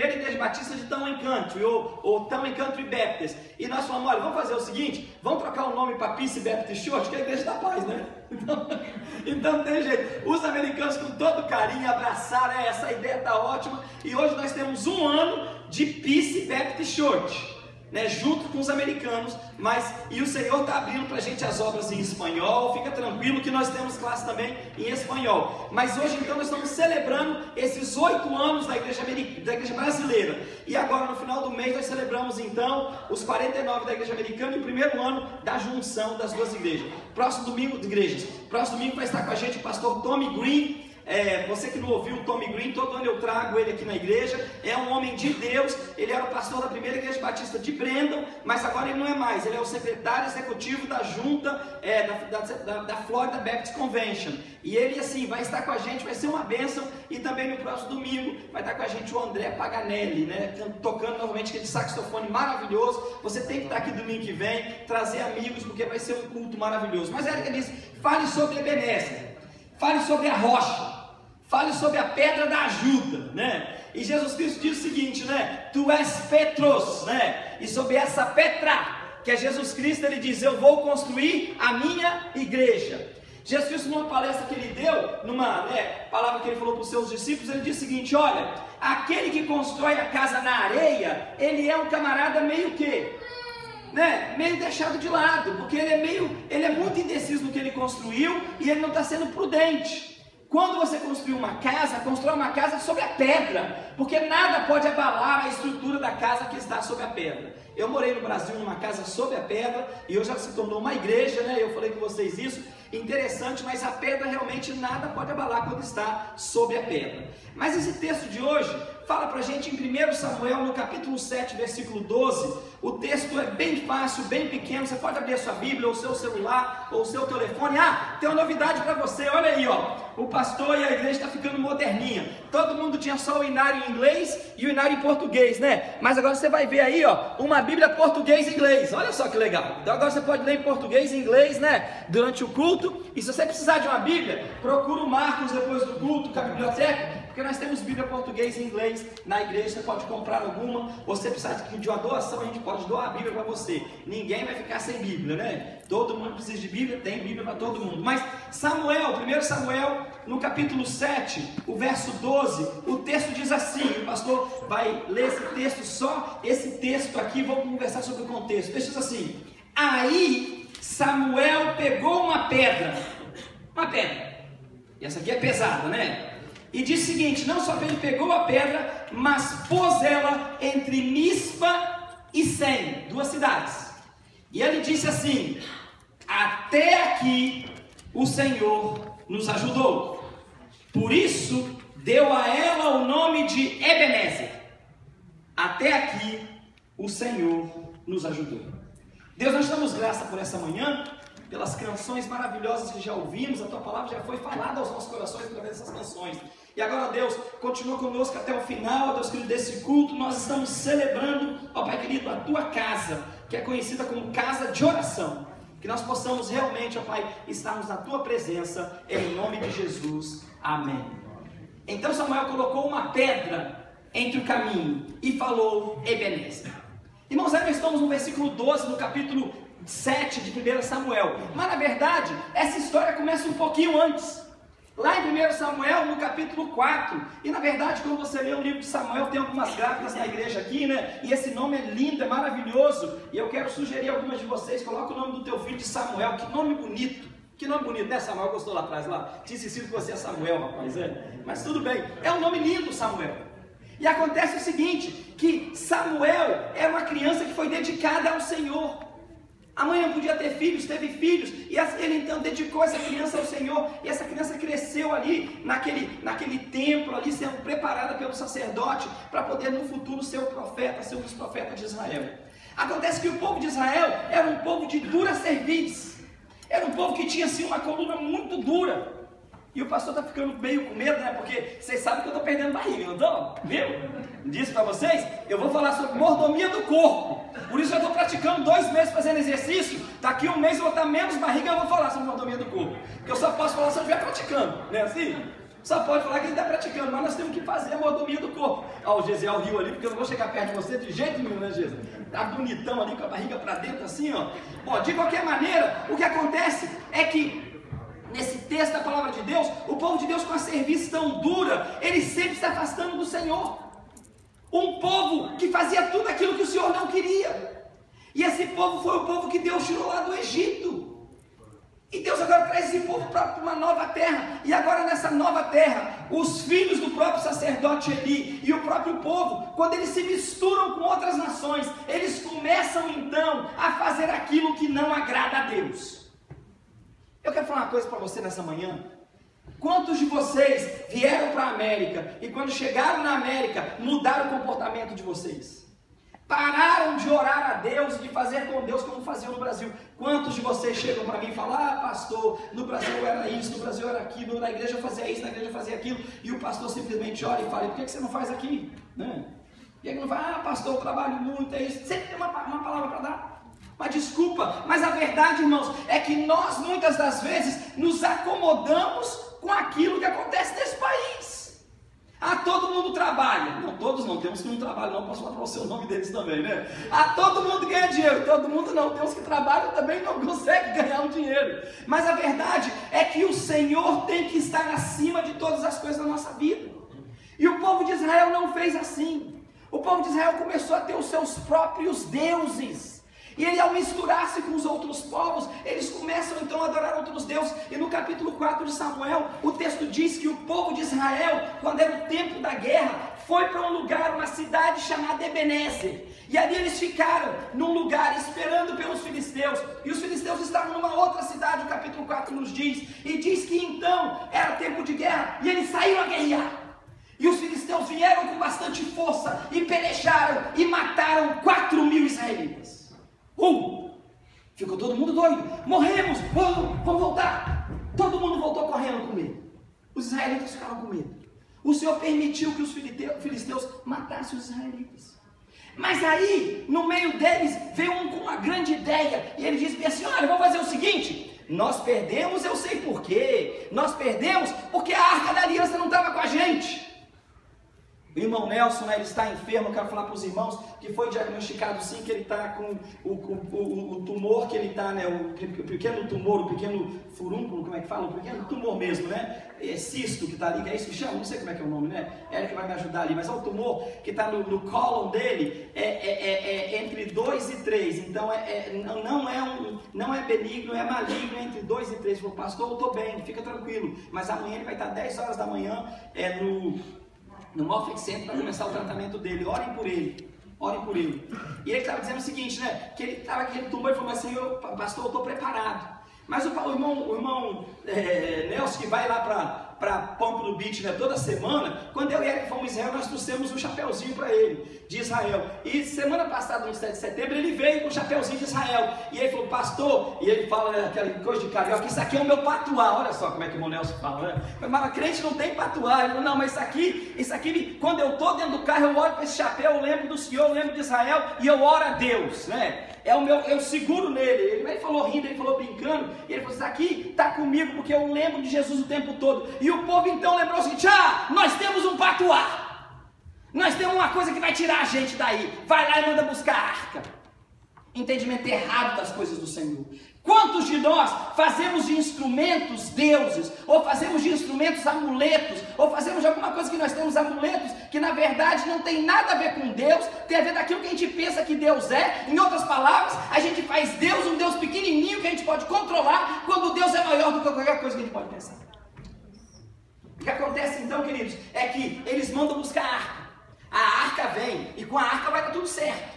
primeira igreja batista de Town and Country, ou Town and Country Baptist. E nós falamos, olha, vamos fazer o seguinte, vamos trocar o nome para Peace Baptist Church, que é a igreja da paz, né? Então tem jeito. Os americanos com todo carinho abraçaram, essa ideia está ótima. E hoje nós temos um ano de Peace Baptist Church, né, junto com os americanos, e o Senhor está abrindo para a gente as obras em espanhol. Fica tranquilo que nós temos classe também em espanhol. Mas hoje então nós estamos celebrando esses 8 anos da igreja brasileira. E agora no final do mês nós celebramos então os 49 da igreja americana e o primeiro ano da junção das duas igrejas. Próximo domingo vai estar com a gente o pastor Tommy Green. Você que não ouviu o Tommy Green, todo ano eu trago ele aqui na igreja. É um homem de Deus. Ele era o pastor da primeira igreja batista de Brandon, mas agora ele não é mais. Ele é o secretário executivo da junta da Florida Baptist Convention. E ele assim vai estar com a gente, vai ser uma bênção. E também no próximo domingo vai estar com a gente o André Paganelli, né, tocando novamente aquele saxofone maravilhoso. Você tem que estar aqui domingo que vem, trazer amigos, porque vai ser um culto maravilhoso. Mas Érica disse, fale sobre Ebenezer, fale sobre a rocha, fale sobre a pedra da ajuda, né? E Jesus Cristo diz o seguinte, né? Tu és Petros, né? E sobre essa pedra, que é Jesus Cristo, ele diz, eu vou construir a minha igreja. Jesus Cristo, numa palestra que ele deu, numa palavra que ele falou para os seus discípulos, ele disse o seguinte, olha, aquele que constrói a casa na areia, ele é um camarada meio que, né, meio deixado de lado, porque ele é muito indeciso no que ele construiu e ele não está sendo prudente. Quando você construir uma casa, constrói uma casa sobre a pedra, porque nada pode abalar a estrutura da casa que está sobre a pedra. Eu morei no Brasil numa casa sobre a pedra e hoje ela se tornou uma igreja, né? Eu falei com vocês isso, interessante, mas a pedra realmente nada pode abalar quando está sobre a pedra. Mas esse texto de hoje fala pra gente em 1 Samuel, no capítulo 7, versículo 12. O texto é bem fácil, bem pequeno. Você pode abrir a sua Bíblia, ou o seu celular, ou o seu telefone. Ah, tem uma novidade para você, olha aí, ó. O pastor e a igreja está ficando moderninha. Todo mundo tinha só o inário em inglês e o inário em português, né? Mas agora você vai ver aí, ó, uma Bíblia português e inglês. Olha só que legal. Então agora você pode ler em português e inglês, né? Durante o culto. E se você precisar de uma Bíblia, procura o Marcos depois do culto, com a biblioteca, porque nós temos Bíblia português e inglês na igreja. Você pode comprar alguma. Você precisar de uma doação, a gente pode doar a Bíblia para você. Ninguém vai ficar sem Bíblia, né? Todo mundo precisa de Bíblia, tem Bíblia para todo mundo. Mas Samuel, 1 Samuel, no capítulo 7, o verso 12, o texto diz assim, o pastor vai ler esse texto, só esse texto aqui, vamos conversar sobre o contexto. O texto diz assim, aí Samuel pegou uma pedra, e essa aqui é pesada, né? E diz o seguinte, não só que ele pegou a pedra, mas pôs ela entre Mispa e Sem, duas cidades. E ele disse assim, até aqui o Senhor nos ajudou. Por isso deu a ela o nome de Ebenezer. Até aqui o Senhor nos ajudou. Deus, nós damos graça por essa manhã, pelas canções maravilhosas que já ouvimos. A tua palavra já foi falada aos nossos corações através dessas canções. E agora, Deus, continua conosco até o final, Deus querido, desse culto. Nós estamos celebrando, ó Pai querido, a tua casa, que é conhecida como casa de oração. Que nós possamos realmente, ó Pai, estarmos na tua presença, em nome de Jesus. Amém. Então Samuel colocou uma pedra entre o caminho e falou Ebenezer. Irmãos, nós estamos no versículo 12, no capítulo 7 de 1 Samuel. Mas na verdade, essa história começa um pouquinho antes. Lá em 1 Samuel, no capítulo 4. E na verdade, quando você lê o livro de Samuel, tem algumas gráficas na igreja aqui, né? E esse nome é lindo, é maravilhoso. E eu quero sugerir a algumas de vocês, coloca o nome do teu filho de Samuel. Que nome bonito. Que nome bonito, né? Samuel gostou lá atrás, lá. Tinha esquecido que você é Samuel, rapaz, Mas tudo bem. É um nome lindo, Samuel. E acontece o seguinte, que Samuel era uma criança que foi dedicada ao Senhor. A mãe não podia ter filhos, teve filhos, e ele então dedicou essa criança ao Senhor, e essa criança cresceu ali, naquele templo ali, sendo preparada pelo sacerdote, para poder no futuro ser o profeta, ser um dos profetas de Israel. Acontece que o povo de Israel era um povo de dura cerviz, era um povo que tinha assim uma coluna muito dura. E o pastor está ficando meio com medo, né? Porque vocês sabem que eu estou perdendo barriga, não estou? Viu? Disse para vocês, eu vou falar sobre mordomia do corpo. Por isso eu estou praticando 2 meses fazendo exercício. Daqui 1 mês eu vou estar menos barriga e eu vou falar sobre mordomia do corpo. Porque eu só posso falar se eu estiver praticando, não é assim? Só pode falar que ele está praticando, mas nós temos que fazer a mordomia do corpo. Ó, o Gesiel riu ali, porque eu não vou chegar perto de você de jeito nenhum, né, Gesiel? Tá bonitão ali, com a barriga para dentro assim, ó. Ó, de qualquer maneira, o que acontece é que nesse texto da palavra de Deus, o povo de Deus com a serviço tão dura, ele sempre se afastando do Senhor. Um povo que fazia tudo aquilo que o Senhor não queria. E esse povo foi o povo que Deus tirou lá do Egito. E Deus agora traz esse povo para uma nova terra. E agora nessa nova terra, os filhos do próprio sacerdote Eli e o próprio povo, quando eles se misturam com outras nações, eles começam então a fazer aquilo que não agrada a Deus. Eu quero falar uma coisa para você nessa manhã. Quantos de vocês vieram para a América e quando chegaram na América mudaram o comportamento de vocês? Pararam de orar a Deus e de fazer com Deus como faziam no Brasil. Quantos de vocês chegam para mim e falam: ah, pastor, no Brasil era isso, no Brasil era aquilo, na igreja eu fazia isso, na igreja eu fazia aquilo, e o pastor simplesmente ora e fala: por que você não faz aqui? Né? E ele não fala: ah, pastor, eu trabalho muito, é isso. Sempre tem uma palavra para dar. Mas desculpa, mas a verdade, irmãos, é que nós muitas das vezes nos acomodamos com aquilo que acontece nesse país. Ah, todo mundo trabalha. Não, todos não, temos que não trabalham, não posso falar para você o nome deles também, né? Ah, todo mundo ganha dinheiro. Todo mundo não, temos que trabalham também não conseguem ganhar um dinheiro. Mas a verdade é que o Senhor tem que estar acima de todas as coisas da nossa vida. E o povo de Israel não fez assim. O povo de Israel começou a ter os seus próprios deuses. E ele, ao misturar-se com os outros povos, eles começam então a adorar outros deuses. E no capítulo 4 de Samuel, o texto diz que o povo de Israel, quando era o tempo da guerra, foi para um lugar, uma cidade chamada Ebenezer. E ali eles ficaram num lugar esperando pelos filisteus. E os filisteus estavam numa outra cidade, o capítulo 4 nos diz. E diz que então era tempo de guerra e eles saíram a guerrear. E os filisteus vieram com bastante força e pelejaram e mataram 4.000 israelitas. Ficou todo mundo doido. Morremos, vamos voltar. Todo mundo voltou correndo com medo. Os israelitas ficaram com medo. O Senhor permitiu que os filisteus matassem os israelitas. Mas aí, no meio deles, veio um com uma grande ideia. E ele disse assim: olha, vamos fazer o seguinte: nós perdemos, eu sei por quê. Nós perdemos porque a Arca da Aliança não estava com a gente. O irmão Nelson, ele está enfermo. Eu quero falar para os irmãos que foi diagnosticado sim, que ele está com o tumor que ele está, né, o pequeno tumor, o pequeno furúnculo, como é que fala? O pequeno tumor mesmo, né? É cisto que está ali, é isso que chama, não sei como é que é o nome, né? Ela que vai me ajudar ali, mas é o tumor que está no cólon dele, entre 2 e 3, então não é benigno, é maligno, entre 2 e 3. Ele falou: pastor, eu estou bem, fica tranquilo, mas amanhã ele vai estar 10 horas da manhã no Moffitt Center para começar o tratamento dele. Orem por ele. E ele estava dizendo o seguinte, né? Que ele estava aquele tumor e falou assim: pastor, eu estou preparado. Mas o irmão Nelson, que vai lá para Pompano Beach, né, toda semana, quando eu e ele fomos a Israel, nós trouxemos um chapeuzinho para ele, de Israel. E semana passada, no 7 de setembro, ele veio com o chapeuzinho de Israel. E ele falou: pastor, e ele fala, né, aquela coisa de carioca: isso aqui é o meu patuá. Olha só como é que o irmão Nelson fala, né? Mas crente não tem patuá. Ele falou: não, mas isso aqui, quando eu estou dentro do carro, eu olho para esse chapéu, eu lembro do Senhor, eu lembro de Israel, e eu oro a Deus, né? Eu seguro nele. Ele falou rindo, ele falou brincando, e ele falou: isso aqui está comigo porque eu lembro de Jesus o tempo todo. E o povo então lembrou o seguinte: nós temos um patuá, nós temos uma coisa que vai tirar a gente daí. Vai lá e manda buscar a arca. Entendimento errado das coisas do Senhor. Quantos de nós fazemos de instrumentos deuses, ou fazemos de instrumentos amuletos, ou fazemos de alguma coisa que nós temos amuletos, que na verdade não tem nada a ver com Deus, tem a ver daquilo que a gente pensa que Deus é. Em outras palavras, a gente faz Deus um Deus pequenininho que a gente pode controlar, quando Deus é maior do que qualquer coisa que a gente pode pensar. O que acontece então, queridos, é que eles mandam buscar a arca. A arca vem, e com a arca vai dar tudo certo.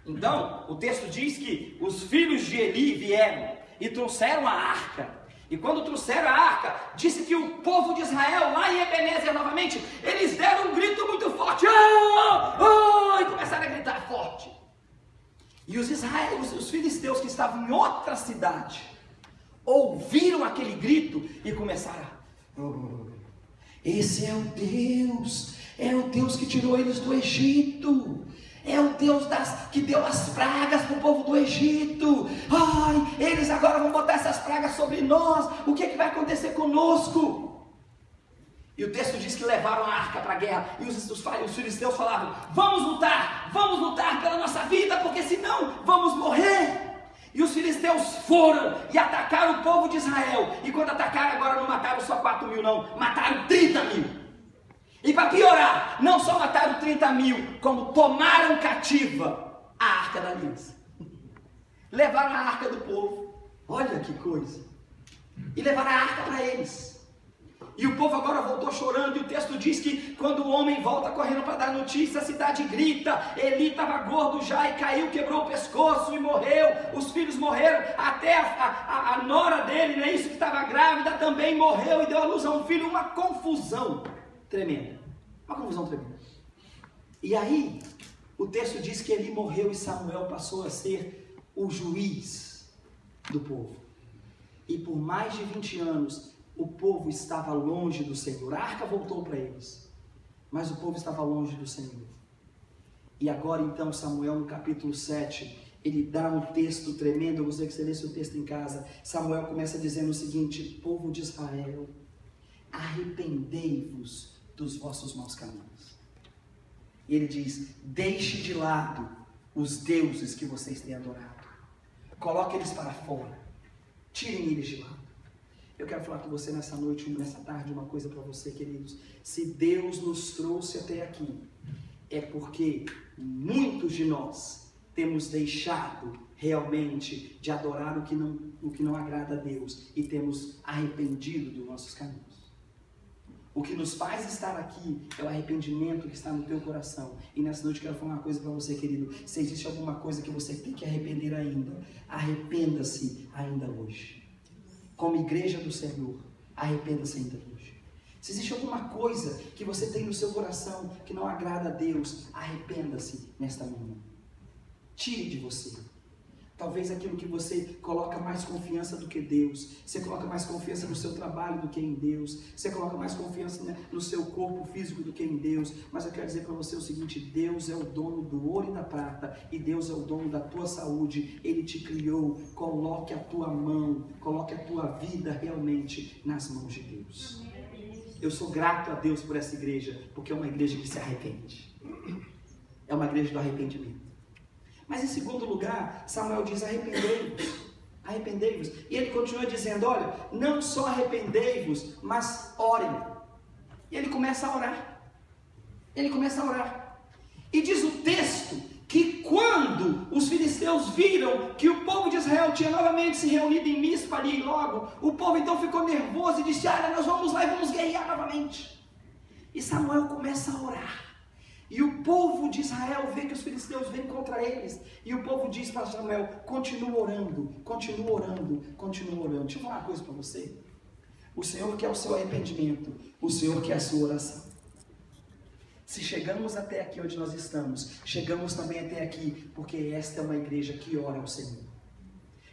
Então, o texto diz que os filhos de Eli vieram e trouxeram a arca. E quando trouxeram a arca, disse que o povo de Israel, lá em Ebenezer novamente, eles deram um grito muito forte. E começaram a gritar forte. E os filisteus que estavam em outra cidade, ouviram aquele grito e começaram esse é o Deus que tirou eles do Egito. É o Deus que deu as pragas para o povo do Egito. Eles agora vão botar essas pragas sobre nós. O que é que vai acontecer conosco? E o texto diz que levaram a arca para a guerra. E os filisteus falavam: vamos lutar pela nossa vida, porque senão vamos morrer. E os filisteus foram e atacaram o povo de Israel. E quando atacaram, agora não mataram só 4.000 não, mataram 30.000. E para piorar, não só mataram 30.000, como tomaram cativa a arca da aliança. Levaram a arca do povo. Olha que coisa. E levaram a arca para eles. E o povo agora voltou chorando, e o texto diz que quando o homem volta correndo para dar notícia, a cidade grita. Eli estava gordo já e caiu, quebrou o pescoço e morreu. Os filhos morreram, até a nora dele, não é isso, que estava grávida, também morreu e deu à luz a um filho. Uma confusão tremenda, uma confusão tremenda. E aí, o texto diz que Eli morreu e Samuel passou a ser o juiz do povo. E por mais de 20 anos, o povo estava longe do Senhor. A arca voltou para eles, mas o povo estava longe do Senhor. E agora então Samuel, no capítulo 7, ele dá um texto tremendo. Eu gostaria que você lesse o texto em casa. Samuel começa dizendo o seguinte: povo de Israel, arrependei-vos dos vossos maus caminhos. E ele diz: deixe de lado os deuses que vocês têm adorado, coloque eles para fora, tirem eles de lado. Eu quero falar com você nessa noite, nessa tarde, uma coisa para você, queridos. Se Deus nos trouxe até aqui, é porque muitos de nós temos deixado realmente de adorar o que não agrada a Deus e temos arrependido dos nossos caminhos. O que nos faz estar aqui é o arrependimento que está no teu coração. E nessa noite eu quero falar uma coisa para você, querido. Se existe alguma coisa que você tem que arrepender ainda, arrependa-se ainda hoje. Como igreja do Senhor, arrependa-se ainda hoje. Se existe alguma coisa que você tem no seu coração que não agrada a Deus, arrependa-se nesta manhã. Tire de você. Talvez aquilo que você coloca mais confiança do que Deus. Você coloca mais confiança no seu trabalho do que em Deus. Você coloca mais confiança no seu corpo físico do que em Deus. Mas eu quero dizer para você o seguinte: Deus é o dono do ouro e da prata. E Deus é o dono da tua saúde. Ele te criou. Coloque a tua mão, coloque a tua vida realmente nas mãos de Deus. Eu sou grato a Deus por essa igreja, porque é uma igreja que se arrepende. É uma igreja do arrependimento. Mas em segundo lugar, Samuel diz: arrependei-vos, arrependei-vos. E ele continua dizendo: olha, não só arrependei-vos, mas orem. E ele começa a orar. Ele começa a orar. E diz o texto que quando os filisteus viram que o povo de Israel tinha novamente se reunido em Mispa ali logo, o povo então ficou nervoso e disse: olha, nós vamos lá e vamos guerrear novamente. E Samuel começa a orar. E o povo de Israel vê que os filisteus vêm contra eles. E o povo diz para Samuel: continua orando, continua orando, continua orando. Deixa eu falar uma coisa para você. O Senhor quer o seu arrependimento. O Senhor quer a sua oração. Se chegamos até aqui onde nós estamos, chegamos também até aqui porque esta é uma igreja que ora ao Senhor.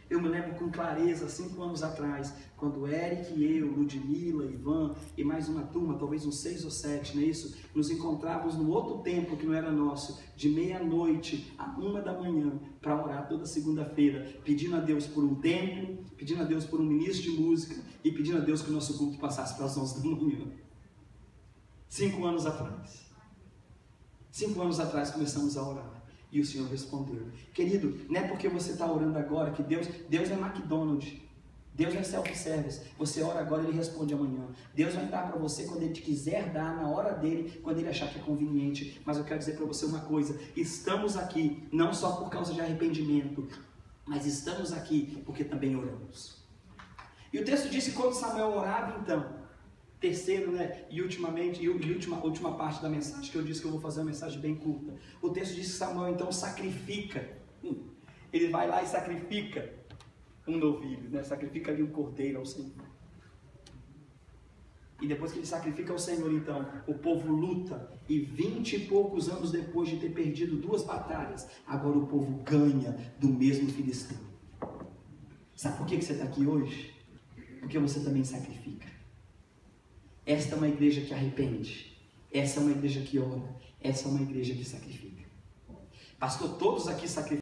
Eu me lembro com clareza, 5 anos atrás, quando Eric e eu, Ludmila, Ivan e mais uma turma, talvez uns 6 ou 7, não é isso? Nos encontrávamos no outro templo que não era nosso, de meia-noite a 1 da manhã, para orar toda segunda-feira, pedindo a Deus por um templo, pedindo a Deus por um ministro de música e pedindo a Deus que o nosso culto passasse para as 11 da manhã. 5 anos atrás. 5 anos atrás começamos a orar. E o Senhor respondeu. Querido, não é porque você está orando agora que Deus é McDonald's. Deus é self-service. Você ora agora, Ele responde amanhã. Deus vai dar para você quando Ele te quiser dar, na hora dEle, quando Ele achar que é conveniente. Mas eu quero dizer para você uma coisa: estamos aqui não só por causa de arrependimento, mas estamos aqui porque também oramos. E o texto diz que quando Samuel orava, então, terceiro, e última parte da mensagem, que eu disse que eu vou fazer uma mensagem bem curta. O texto diz que Samuel então sacrifica. Ele vai lá e sacrifica um novilho, sacrifica ali um cordeiro ao Senhor. E depois que ele sacrifica ao Senhor, então, o povo luta. E 20 e poucos anos depois de ter perdido 2 batalhas, agora o povo ganha do mesmo filisteu. Sabe por que você está aqui hoje? Porque você também sacrifica. Esta é uma igreja que arrepende. Essa é uma igreja que ora. Essa é uma igreja que sacrifica. Pastor, todos aqui sacrificam.